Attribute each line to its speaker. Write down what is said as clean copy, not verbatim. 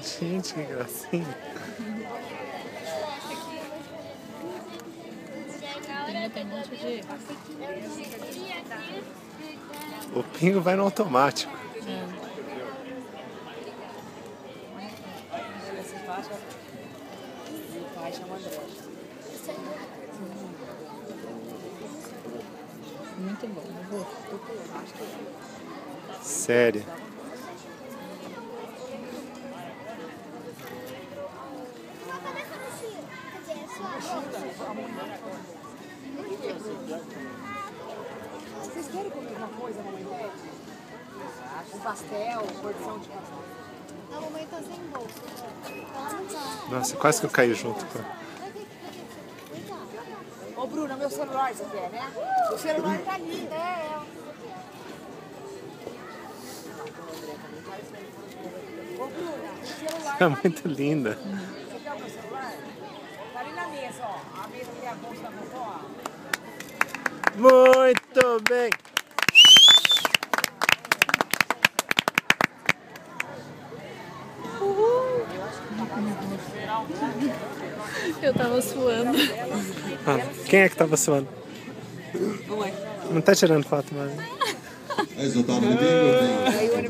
Speaker 1: Gente, que gracinha.
Speaker 2: Tem um monte de...
Speaker 1: O pingo vai no automático.
Speaker 2: O pai chama André. Muito bom, eu vou.
Speaker 1: Sério.
Speaker 3: Vocês querem comer alguma coisa, mamãe pede? Um pastel, porção de pastel.
Speaker 4: A mamãe tá sem bolsa. Ela não tá.
Speaker 1: Nossa, quase que eu caí junto com ela.
Speaker 3: Ô, Bruna, meu celular você quer, né? O celular tá ali. Ô, Bruna, o celular
Speaker 1: É muito linda.
Speaker 3: Você quer o meu celular? Tá ali na mesa, ó. A mesa que tem a bolsa da vovó, ó.
Speaker 1: Muito bem.
Speaker 2: Eu tava suando.
Speaker 1: Quem é que tava suando? Não tá tirando foto, mas...
Speaker 5: Resultado do bingo,